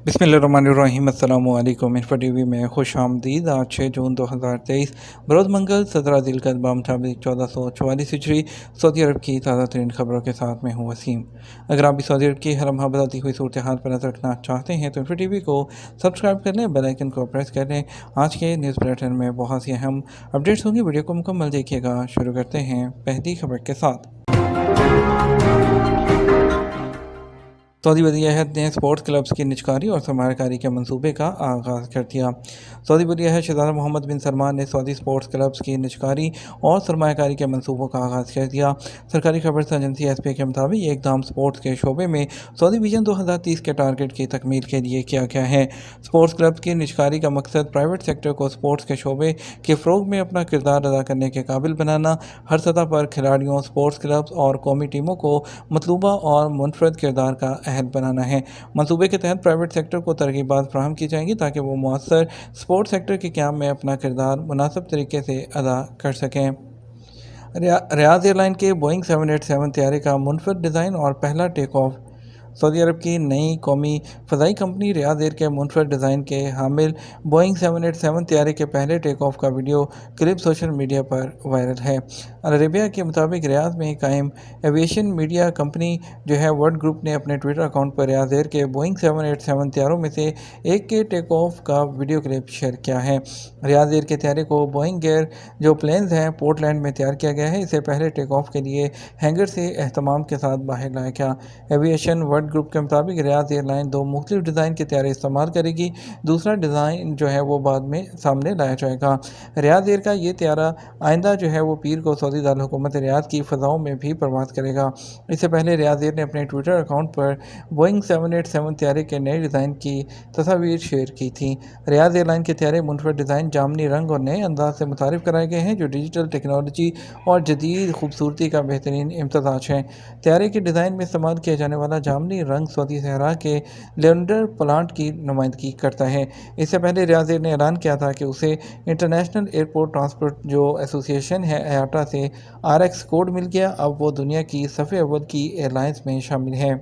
बिस्मिल्लाहिर्रहमानिर्रहीम। अस्सलामु अलैकुम। इन्फो टीवी में खुश आमदीद। आज 6 जून 2023 बरोज़ मंगल 17 ज़िलक़अदा मुताबिक 1444 हिजरी सऊदी अरब की ताज़ा तरीन खबरों के साथ मैं हूँ वसीम। अगर आप भी सऊदी अरब की हरम बदलती हुई सूरत हाल पर नजर रखना चाहते हैं तो इन्फो टीवी को सब्सक्राइब कर लें, बेल आइकन को प्रेस कर लें। आज के न्यूज़ बुलेटिन में बहुत सी अहम अपडेट्स होंगी, वीडियो को मुकम्मल देखिएगा। शुरू करते हैं पहली खबर के साथ। सऊदी वज़ीर-ए-आज़म ने स्पोर्ट्स क्लब्स की निजकारी और सरमायाकारी के मंसूबे का आगाज़ कर दिया। सऊदी वज़ीर-ए-आज़म शहज़ादा मोहम्मद बिन सलमान ने सऊदी स्पोर्ट्स क्लब्स की निजकारी और सरमायाकारी के मंसूबों का आगाज़ कर दिया। सरकारी खबर एजेंसी एसपी के मुताबिक ये इक़दाम स्पोर्ट्स के शोबे में सऊदी विजन 2030 के टारगेट की तकमील के लिए किया गया है। स्पोर्ट्स क्लब्स की निजकारी का मकसद प्राइवेट सेक्टर को स्पोर्ट्स के शोबे के फ़रोग़ में अपना किरदार अदा करने के काबिल बनाना, हर सतह पर खिलाड़ियों, स्पोर्ट्स क्लब्स और कौमी टीमों को मतलूबा और मुनफरद किरदार का अहल बनाना है। मंसूबे के तहत प्राइवेट सेक्टर को तरगीबात फराहम की जाएंगी ताकि वो मुअस्सर स्पोर्ट्स सेक्टर के क़याम में अपना किरदार मुनासिब तरीके से अदा कर सकें। रियाद एयरलाइन के बोइंग 787 तैयारे का मुनफरद डिज़ाइन और पहला टेक ऑफ। सऊदी अरब की नई कौमी फ़ज़ाई कंपनी रियाद एयर के मुनफरद डिज़ाइन के हामिल बोइंग 787 तैयारे के पहले टेक ऑफ का वीडियो क्लिप सोशल मीडिया पर वायरल है। अल अरेबिया के मुताबिक रियाद में कायम एविएशन मीडिया कंपनी जो है वर्ल्ड ग्रुप ने अपने ट्विटर अकाउंट पर रियाद एयर के बोइंग 787 तैयारों में से एक के टेक ऑफ का वीडियो क्लिप शेयर किया है। रियाद एयर के तैयारे को बोइंग एयर जो प्लेन्स हैं पोर्टलैंड में तैयार किया गया है। इसे पहले टेक ऑफ के लिए हैंगर से एहतमाम के साथ बाहर लाया गया। एविएशन वर्ल्ड ग्रुप के मुताबिक रियाद एयरलाइन दो मुख्तलिफ डिज़ाइन के तैयारे इस्तेमाल करेगी। दूसरा डिज़ाइन जो है वो बाद में सामने लाया जाएगा। रियाद एयर का ये तैयारा आइंदा जो है वो पीर को सऊदी दारुल हुकूमत रियाद की फ़ज़ाओं में भी परवाज़ करेगा। इससे पहले रियाद एयर ने अपने ट्विटर अकाउंट पर बोइंग 787 तैयारे के नए डिज़ाइन की तस्वीर शेयर की थी। रियाद एयरलाइन के तैयारे मुनफरद डिज़ाइन, जामनी रंग और नए अंदाज से मुतारिफ कराए गए हैं जो डिजिटल टेक्नोलॉजी और जदीद खूबसूरती का बेहतरीन इम्तज़ाज है। तैयारे के डिज़ाइन में इस्तेमाल किया जाने वाला जामनी रंग सऊदी सहरा के लेवेंडर प्लांट की नुमाइंदगी करता है। इससे पहले रियाद एयर ने ऐलान किया था कि उसे इंटरनेशनल एयरपोर्ट ट्रांसपोर्ट जो एसोसिएशन है IATA से RX कोड मिल गया। अब वो दुनिया की सफ़े अव्वल की एयरलाइंस में शामिल है।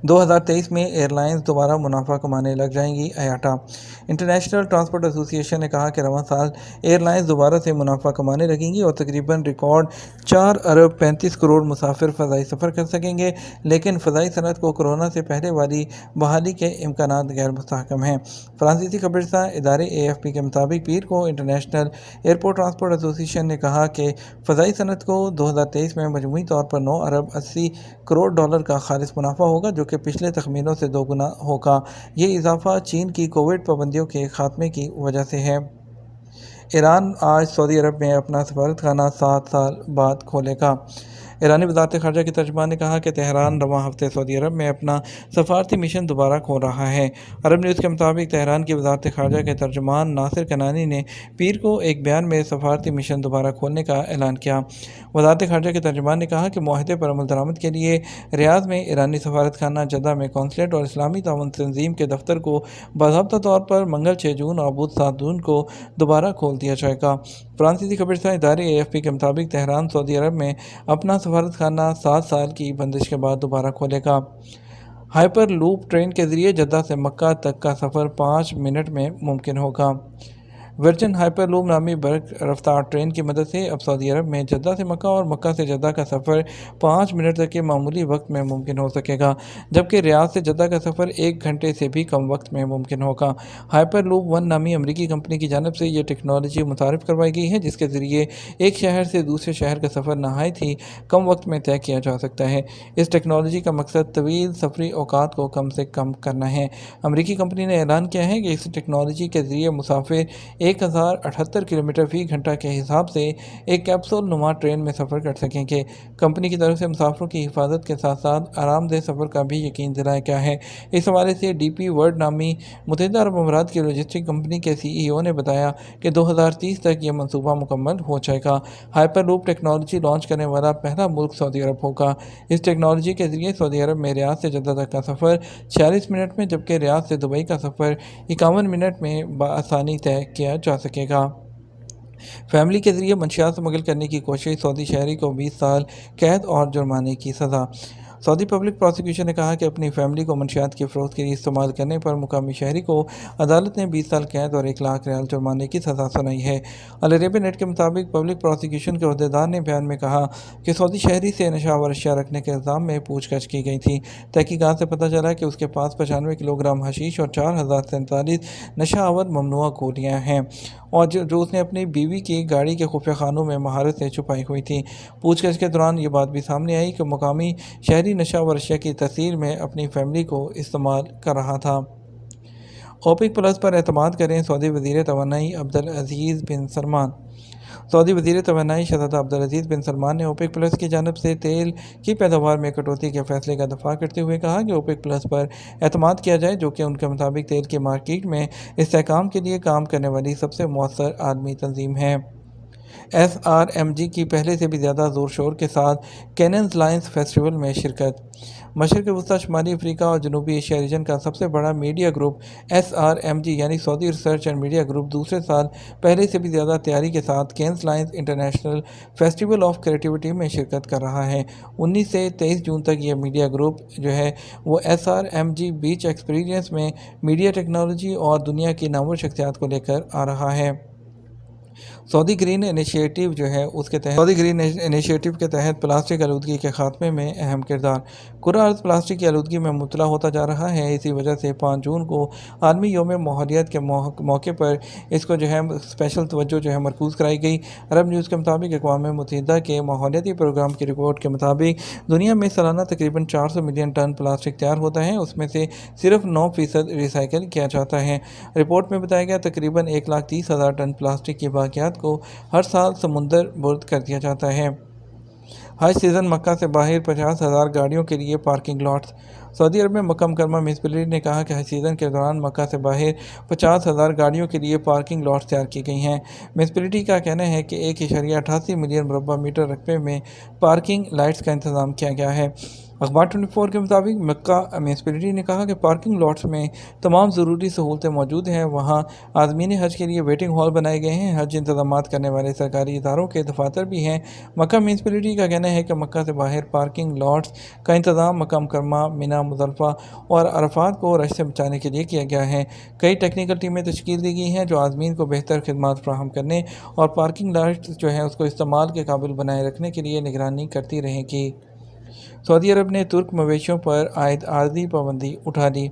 2023 में एयरलाइंस दोबारा मुनाफा कमाने लग जाएंगी। IATA इंटरनेशनल ट्रांसपोर्ट एसोसिएशन ने कहा कि रवां साल एयरलाइंस दोबारा से मुनाफा कमाने लगेंगी और तकरीबन रिकॉर्ड 4 अरब 35 करोड़ मुसाफिर फ़ज़ाई सफ़र कर सकेंगे, लेकिन फ़ज़ाई सनत को कोरोना से पहले वाली बहाली के इम्कानात गैर मुस्तहकम हैं। फ्रांसीसी खबरसा इदारे AFP के मुताबिक पीर को इंटरनेशनल एयरपोर्ट ट्रांसपोर्ट एसोसिएशन ने कहा कि फ़ज़ाई सनत को 2023 में मजमूई तौर पर 9 अरब 80 करोड़ डॉलर का खालिस मुनाफा होगा, जो कि पिछले तखमीनों से दोगुना होगा। ये इजाफा चीन की कोविड पाबंदियों के खात्मे की वजह से है। ईरान आज सऊदी अरब में अपना सफारतखाना 7 साल बाद खोलेगा। ईरानी वज़ारत ख़ारजा के तर्जुमान ने कहा कि तेहरान रवां हफ्ते सऊदी अरब में अपना सफारती मिशन दोबारा खोल रहा है। अरब न्यूज़ के मुताबिक तेहरान की वज़ारत ख़ारजा के तर्जुमान नासिर कनानी ने पीर को एक बयान में सफारती मिशन दोबारा खोलने का ऐलान किया। वज़ारत ख़ारजा के तर्जुमान ने कहा कि मुआहदे पर अमल दरामद के लिए रियाद में ईरानी सफारतखाना, जद्दा में कौंसलेट और इस्लामी ताउन तंजीम के दफ्तर को बाज़ाब्ता तौर पर मंगल 6 जून और बुध 7 जून को दोबारा खोल दिया जाएगा। फ्रांसीसी खबरसा इदारे AFP के मुताबिक तेहरान सऊदी अरब में अपना सफारतखाना 7 साल की बंदिश के बाद दोबारा खोलेगा। हाइपर लूप ट्रेन के ज़रिए जद्दा से मक्का तक का सफ़र 5 मिनट में मुमकिन होगा। वर्जिन हाइपर लूप नामी बर्क रफ्तार ट्रेन की मदद से अब सऊदी अरब में जद्दा से मक्का और मक्का से जद्दा का सफ़र 5 मिनट तक के मामूली वक्त में मुमकिन हो सकेगा, जबकि रियाद से जद्दा का सफ़र 1 घंटे से भी कम वक्त में मुमकिन होगा। हाइपर लूप 1 नामी अमरीकी कंपनी की जानब से ये टेक्नोलॉजी मुतारिफ करवाई गई है, जिसके ज़रिए एक शहर से दूसरे शहर का सफ़र नहायत ही कम वक्त में तय किया जा सकता है। इस टेक्नोलॉजी का मकसद तवील सफरी औकात को कम से कम करना है। अमरीकी कंपनी ने ऐलान किया है कि इस टेक्नोलॉजी के ज़रिए मुसाफिर 1078 किलोमीटर फ़ी घंटा के हिसाब से एक कैप्सूल नुमा ट्रेन में सफ़र कर सकेंगे। कंपनी की तरफ से मुसाफिरों की हिफाजत के साथ साथ आरामदेह सफ़र का भी यकीन दिलाया गया है। इस हवाले से DP वर्ल्ड नामी मुत्तहिदा अरब अमारात की लॉजिस्टिक कंपनी के CEO ने बताया कि 2030 तक यह मनसूबा मुकम्मल हो जाएगा। हाइपर लूप टेक्नोलॉजी लॉन्च करने वाला पहला मुल्क सऊदी अरब होगा। इस टेक्नोलॉजी के ज़रिए सऊदी अरब में रियाद से जद्दा तक का सफ़र 46 मिनट में, जबकि रियाद से दुबई का सफ़र 51 मिनट में बआसानी तय किया जा सकेगा। फैमिली के ज़रिए मंशियात स्मगल करने की कोशिश, सऊदी शहरी को 20 साल कैद और जुर्माने की सज़ा। سعودی پبلک پروسیکیوشن نے کہا کہ اپنی فیملی کو منشیات کی فروخت کے لیے استعمال کرنے پر مقامی شہری کو عدالت نے 20 سال قید اور 1 لاکھ ریال جرمانے کی سزا سنائی ہے۔ العربیہ نیٹ کے مطابق پبلک پروسیکیوشن کے عہدیدار نے بیان میں کہا کہ سعودی شہری سے نشہ آور اشیاء رکھنے کے الزام میں پوچھ گچھ کی گئی تھی۔ تحقیقات سے پتہ چلا کہ اس کے پاس 95 کلو گرام حشیش اور 4047 نشہ آور ممنوعہ گولیاں ہیں اور جو اس نے اپنی بیوی کی گاڑی کے خفیہ خانوں میں مہارت سے چھپائی ہوئی تھی۔ پوچھ گچھ کے دوران یہ بات بھی سامنے آئی کہ مقامی شہری نشہ آور اشیاء کی تسہیر میں اپنی فیملی کو استعمال کر رہا تھا۔ اوپیک پلس پر اعتماد کریں سعودی وزیر توانائی عبدالعزیز بن سلمان۔ سعودی وزیر توانائی شہزادہ عبدالعزیز بن سلمان نے اوپیک پلس کی جانب سے تیل کی پیداوار میں کٹوتی کے فیصلے کا دفاع کرتے ہوئے کہا کہ اوپیک پلس پر اعتماد کیا جائے، جو کہ ان کے مطابق تیل کی مارکیٹ میں استحکام کے لیے کام کرنے والی سب سے مؤثر عالمی تنظیم ہے۔ SRMG کی پہلے سے بھی زیادہ زور شور کے ساتھ کیننز لائنز فیسٹیول میں شرکت۔ مشرق وسطی، شمالی افریقہ اور جنوبی ایشیا ریجن کا سب سے بڑا میڈیا گروپ SRMG یعنی سعودی ریسرچ اینڈ میڈیا گروپ دوسرے سال پہلے سے بھی زیادہ تیاری کے ساتھ cannons lines international festival of creativity میں شرکت کر رہا ہے۔ 19 سے 23 جون تک یہ میڈیا گروپ جو ہے وہ SRMG بیچ ایکسپیرینس میں میڈیا ٹیکنالوجی اور دنیا کی نامور شخصیات کو لے کر آ رہا ہے۔ سعودی گرین انیشیٹو جو ہے اس کے تحت سعودی گرین انیشیٹو کے تحت پلاسٹک آلودگی کے خاتمے میں اہم کردار۔ کرہ ارض پلاسٹک کی آلودگی میں مبتلا ہوتا جا رہا ہے، اسی وجہ سے 5 جون کو عالمی یوم ماحولیات کے موقع پر اس کو جو ہے اسپیشل توجہ جو ہے مرکوز کرائی گئی۔ عرب نیوز کے مطابق اقوام متحدہ کے ماحولیاتی پروگرام کی رپورٹ کے مطابق دنیا میں سالانہ تقریباً 400 ملین ٹن پلاسٹک تیار ہوتا ہے، اس میں سے صرف 9% ریسائیکل کیا جاتا ہے۔ رپورٹ میں بتایا گیا تقریباً 130,000 ٹن پلاسٹک کی باقیات کو ہر سال سمندر برد کر دیا جاتا ہے۔ حج سیزن، مکہ سے باہر 50,000 گاڑیوں کے لیے پارکنگ لاٹس۔ سعودی عرب میں مکہ مکرمہ میونسپلٹی نے کہا کہ حج سیزن کے دوران مکہ سے باہر 50,000 گاڑیوں کے لیے پارکنگ لاٹس تیار کی گئی ہیں۔ میونسپلٹی کا کہنا ہے کہ 1.88 ملین مربع میٹر رقبے میں پارکنگ لائٹس کا انتظام کیا گیا ہے۔ اخبار 24 کے مطابق مکہ میونسپلٹی نے کہا کہ پارکنگ لاٹس میں تمام ضروری سہولتیں موجود ہیں، وہاں عازمین حج کے لیے ویٹنگ ہال بنائے گئے ہیں، حج انتظامات کرنے والے سرکاری اداروں کے دفاتر بھی ہیں۔ مکہ میونسپلٹی کا کہنا ہے کہ مکہ سے باہر پارکنگ لاٹس کا انتظام مکہ مکرمہ، منی، مزدلفہ اور عرفات کو رش سے بچانے کے لیے کیا گیا ہے۔ کئی ٹیکنیکل ٹیمیں تشکیل دی گئی ہیں جو عازمین کو بہتر خدمات فراہم کرنے اور پارکنگ لاٹس جو ہے اس کو استعمال کے قابل بنائے رکھنے کے لیے نگرانی کرتی رہیں گی۔ سعودی عرب نے ترک مویشیوں پر عائد عارضی پابندی اٹھا لی۔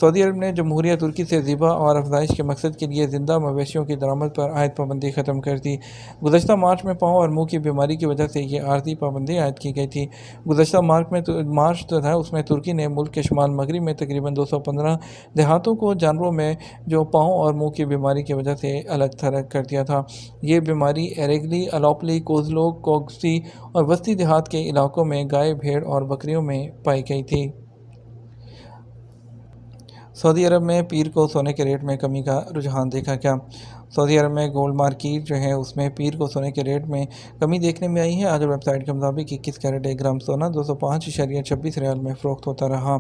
سعودی عرب نے جمہوریہ ترکی سے ذبح اور افزائش کے مقصد کے لیے زندہ مویشیوں کی درآمد پر عائد پابندی ختم کر دی۔ گزشتہ مارچ میں پاؤں اور منہ کی بیماری کی وجہ سے یہ عارضی پابندی عائد کی گئی تھی۔ گزشتہ مارچ جو تھا اس میں ترکی نے ملک کے شمال مغرب میں تقریباً 215 دیہاتوں کو جانوروں میں جو پاؤں اور منہ کی بیماری کی وجہ سے الگ تھلگ کر دیا تھا۔ یہ بیماری ایریگلی، الاپلی، کوزلو، کوگسی اور وسطی دیہات کے علاقوں میں گائے، بھیڑ اور بکریوں میں پائی گئی تھی۔ سعودی عرب میں پیر کو سونے کے ریٹ میں کمی کا رجحان دیکھا گیا۔ سعودی عرب میں گولڈ مارکیٹ جو ہے اس میں پیر کو سونے کے ریٹ میں کمی دیکھنے میں آئی ہے۔ آج ویب سائٹ کے مطابق 21 کیرٹ 1 گرام سونا 205.26 ریال میں فروخت ہوتا رہا،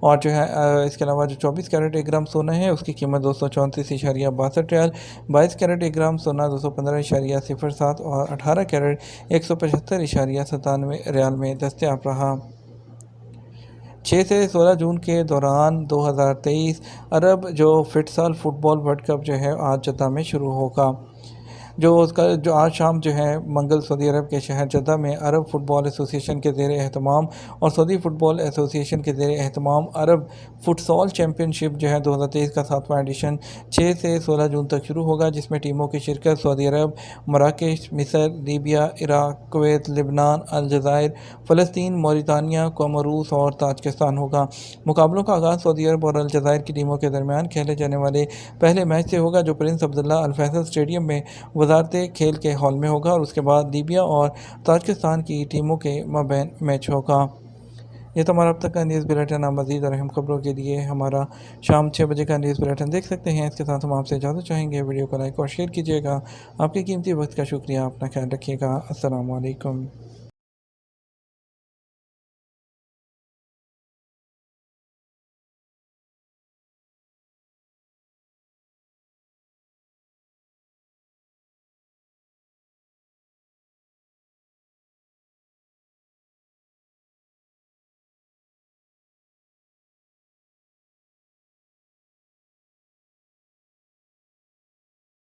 اور جو ہے اس کے علاوہ جو 24 کیرٹ 1 گرام سونا ہے اس کی قیمت 234.62 ریال، 22 کیرٹ 1 گرام سونا 215.07 اور 18 کیرٹ 175.97 ریال میں دستیاب رہا۔ 6 سے 16 جون کے دوران 2023 عرب جو فٹسال فٹ بال ورلڈ کپ جو ہے آج جدہ میں شروع ہوگا، جو آج شام جو ہے منگل سعودی عرب کے شہر جدہ میں عرب فٹ بال ایسوسی ایشن کے زیر اہتمام اور سعودی فٹ بال ایسوسی ایشن کے زیر اہتمام عرب فٹسال چیمپئن شپ جو ہے 2023 کا 7واں ایڈیشن 6 سے 16 جون تک شروع ہوگا، جس میں ٹیموں کی شرکت سعودی عرب، مراکش، مصر، لیبیا، عراق، کویت، لبنان، الجزائر، فلسطین، موریتانیہ، کوموروس اور تاجکستان ہوگا۔ مقابلوں کا آغاز سعودی عرب اور الجزائر کی ٹیموں کے درمیان کھیلے جانے والے پہلے میچ سے ہوگا، جو پرنس عبداللہ الفیصل اسٹیڈیم میں وزارت کھیل کے ہال میں ہوگا، اور اس کے بعد لیبیا اور تاجکستان کی ٹیموں کے مابین میچ ہوگا۔ یہ تو ہمارا اب تک کا نیوز بلیٹن۔ آپ مزید اور اہم خبروں کے لیے ہمارا شام 6 بجے کا نیوز بلیٹن دیکھ سکتے ہیں۔ اس کے ساتھ ہم آپ سے اجازت چاہیں گے، ویڈیو کو لائک اور شیئر کیجیے گا۔ آپ کے قیمتی وقت کا شکریہ، اپنا خیال رکھیے گا۔ السلام علیکم۔